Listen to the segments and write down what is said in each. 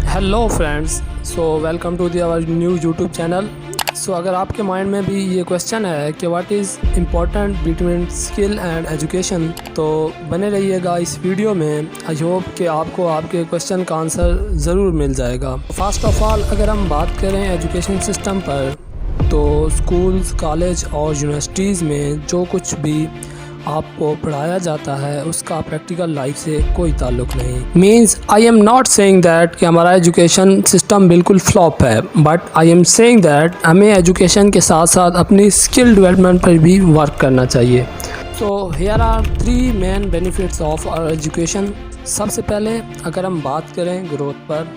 Hello friends, so welcome to the our new YouTube channel. सो अगर आपके mind में भी ये क्वेश्चन है कि what is important between skill and education, तो बने रहिएगा इस वीडियो में। आई होप कि आपको आपके क्वेश्चन का आंसर ज़रूर मिल जाएगा। फर्स्ट ऑफ ऑल, अगर हम बात करें एजुकेशन सिस्टम पर, तो स्कूल्स, कॉलेज और यूनिवर्सिटीज़ में जो कुछ भी आपको पढ़ाया जाता है उसका प्रैक्टिकल लाइफ से कोई ताल्लुक़ नहीं। Means I am not saying that कि हमारा एजुकेशन सिस्टम बिल्कुल फ्लॉप है, but I am saying that हमें एजुकेशन के साथ साथ अपनी स्किल डेवलपमेंट पर भी वर्क करना चाहिए। So here are 3 main benefits of our education. सबसे पहले अगर हम बात करें ग्रोथ पर,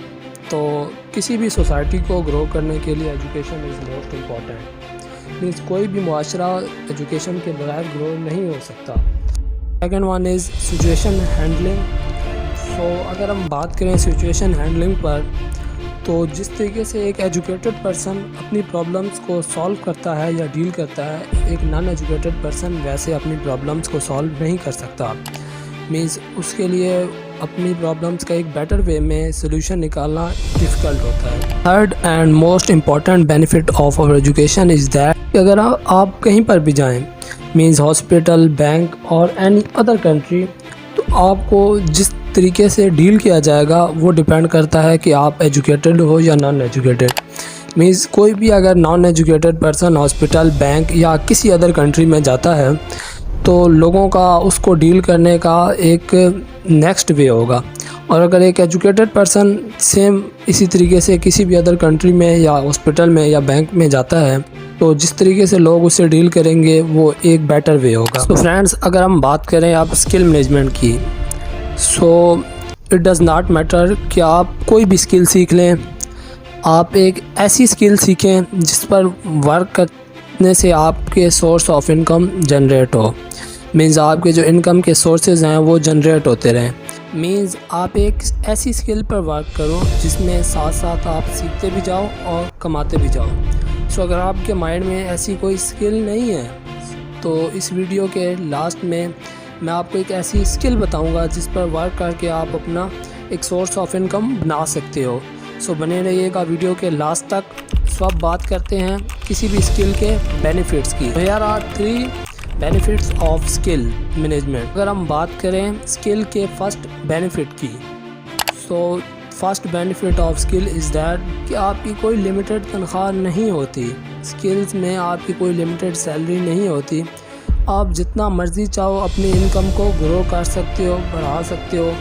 तो किसी भी सोसाइटी को ग्रो करने के लिए education is most important. Means कोई भी मुआशरा एजुकेशन के बगैर ग्रो नहीं हो सकता। Second one is situation handling. So अगर हम बात करें सिचुएशन हैंडलिंग पर, तो जिस तरीके से एक एजुकेटेड पर्सन अपनी प्रॉब्लम्स को सॉल्व करता है या डील करता है, एक नॉन एजुकेटेड पर्सन वैसे अपनी प्रॉब्लम्स को सॉल्व नहीं कर सकता। मीन्स उसके लिए अपनी प्रॉब्लम्स का एक बेटर वे में सोल्यूशन निकालना डिफ़िकल्ट होता है। Third and most important benefit of our education is that अगर आप कहीं पर भी जाएं, मीन्स हॉस्पिटल, बैंक और एनी अदर कंट्री, तो आपको जिस तरीके से डील किया जाएगा वो डिपेंड करता है कि आप एजुकेटेड हो या नॉन एजुकेटेड। मीन्स कोई भी अगर non educated person hospital, bank या किसी अदर कंट्री में जाता है, तो लोगों का उसको डील करने का एक नेक्स्ट वे होगा। और अगर एक एजुकेटेड पर्सन सेम इसी तरीके से किसी भी अदर कंट्री में या हॉस्पिटल में या बैंक में जाता है, तो जिस तरीके से लोग उससे डील करेंगे वो एक बेटर वे होगा। तो फ्रेंड्स, अगर हम बात करें आप स्किल मैनेजमेंट की, so it does not matter कि आप कोई भी स्किल सीख लें। आप एक ऐसी स्किल सीखें जिस पर वर्क करने से आपके सोर्स ऑफ इनकम जनरेट हो। मीन्स आपके जो इनकम के सोर्सेज हैं वो जनरेट होते रहें। मीन्स आप एक ऐसी स्किल पर वर्क करो जिसमें साथ साथ आप सीखते भी जाओ और कमाते भी जाओ। सो अगर आपके माइंड में ऐसी कोई स्किल नहीं है, तो इस वीडियो के लास्ट में मैं आपको एक ऐसी स्किल बताऊंगा जिस पर वर्क करके आप अपना एक सोर्स ऑफ इनकम बना सकते हो। सो बने रहिएगा वीडियो के लास्ट तक। सो अब बात करते हैं किसी भी स्किल के बेनिफिट्स की। Here are 3 benefits of skill management. अगर हम बात करें स्किल के फर्स्ट बेनिफिट की, so first benefit of skill is that कि आपकी कोई लिमिटेड तनख्वाह नहीं होती। स्किल्स में आपकी कोई लिमिटेड सैलरी नहीं होती। आप जितना मर्ज़ी चाहो अपनी इनकम को ग्रो कर सकते हो, बढ़ा सकते हो।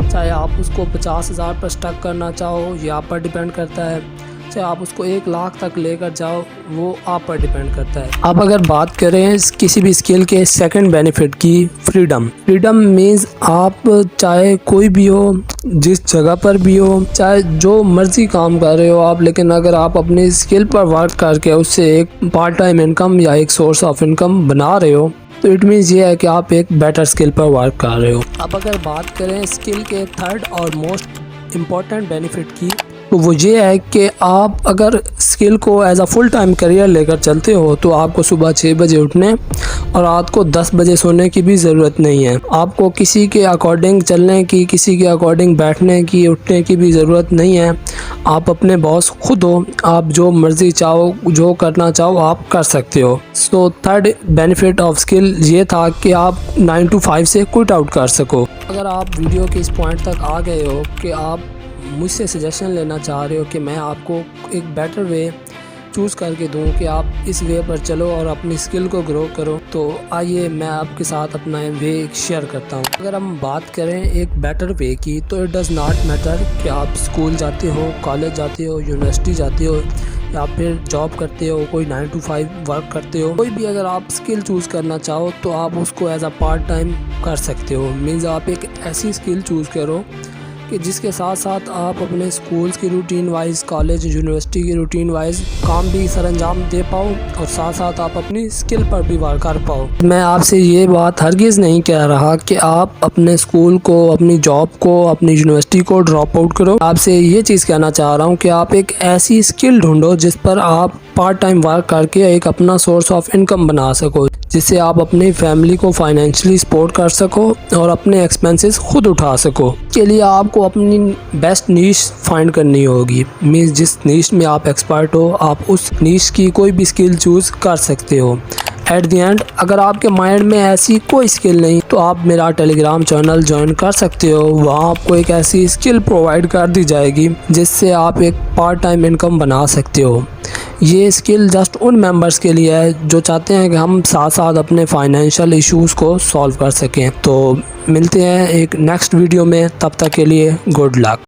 चाहे आप उसको 50,000 पर स्टक करना चाहो, ये आप पर डिपेंड करता है। चाहे आप उसको 1 लाख तक लेकर जाओ, वो आप पर डिपेंड करता है। अब अगर बात करें किसी भी स्किल के सेकंड बेनिफिट की, फ्रीडम। फ्रीडम मीन्स आप चाहे कोई भी हो, जिस जगह पर भी हो, चाहे जो मर्जी काम कर रहे हो आप, लेकिन अगर आप अपनी स्किल पर वर्क करके उससे एक पार्ट टाइम इनकम या एक सोर्स ऑफ इनकम बना रहे हो, तो इट मीन्स ये है कि आप एक बेटर स्किल पर वर्क कर रहे हो। अब अगर बात करें स्किल के थर्ड और मोस्ट इम्पॉर्टेंट बेनिफिट की, तो वो ये है कि आप अगर स्किल को as a full time career लेकर चलते हो, तो आपको सुबह 6 बजे उठने और रात को 10 बजे सोने की भी ज़रूरत नहीं है। आपको किसी के अकॉर्डिंग चलने की, किसी के अकॉर्डिंग बैठने की, उठने की भी ज़रूरत नहीं है। आप अपने बॉस खुद हो, आप जो मर्ज़ी चाहो, जो करना चाहो आप कर सकते हो। So third benefit of skill ये था कि आप 9 to 5 से क्विट आउट कर सको। अगर आप वीडियो के इस पॉइंट तक आ गए हो कि आप मुझसे सजेशन लेना चाह रहे हो कि मैं आपको एक बेटर वे चूज़ करके दूं कि आप इस वे पर चलो और अपनी स्किल को ग्रो करो, तो आइए मैं आपके साथ अपना वे शेयर करता हूं। अगर हम बात करें एक बेटर वे की, तो इट डज़ नॉट मैटर कि आप स्कूल जाते हो, कॉलेज जाते हो, यूनिवर्सिटी जाते हो या फिर जॉब करते हो, कोई 9 to 5 वर्क करते हो। कोई भी अगर आप स्किल चूज़ करना चाहो तो आप उसको एज अ पार्ट टाइम कर सकते हो। मीन्स आप एक ऐसी स्किल चूज़ करो कि जिसके साथ साथ आप अपने स्कूल्स की रूटीन वाइज, कॉलेज, यूनिवर्सिटी की रूटीन वाइज काम भी सरअंजाम दे पाओ और साथ साथ आप अपनी स्किल पर भी वर्क कर पाओ। मैं आपसे ये बात हरगिज़ नहीं कह रहा कि आप अपने स्कूल को, अपनी जॉब को, अपनी यूनिवर्सिटी को ड्रॉप आउट करो। आपसे ये चीज़ कहना चाह रहा हूँ कि आप एक ऐसी स्किल ढूंढो जिस पर आप पार्ट टाइम वर्क करके एक अपना सोर्स ऑफ इनकम बना सको। जिससे आप अपनी फैमिली को फाइनेंशियली सपोर्ट कर सको और अपने एक्सपेंसेस खुद उठा सको। के लिए आपको अपनी बेस्ट नीश फाइंड करनी होगी। मीन्स जिस नीश में आप एक्सपर्ट हो, आप उस नीश की कोई भी स्किल चूज़ कर सकते हो। एट द एंड अगर आपके माइंड में ऐसी कोई स्किल नहीं तो आप मेरा टेलीग्राम चैनल ज्वाइन कर सकते हो। वहाँ आपको एक ऐसी स्किल प्रोवाइड कर दी जाएगी जिससे आप एक पार्ट टाइम इनकम बना सकते हो। ये स्किल जस्ट उन मेंबर्स के लिए है जो चाहते हैं कि हम साथ साथ अपने फाइनेंशियल इश्यूज़ को सॉल्व कर सकें। तो मिलते हैं एक नेक्स्ट वीडियो में, तब तक के लिए गुड लक।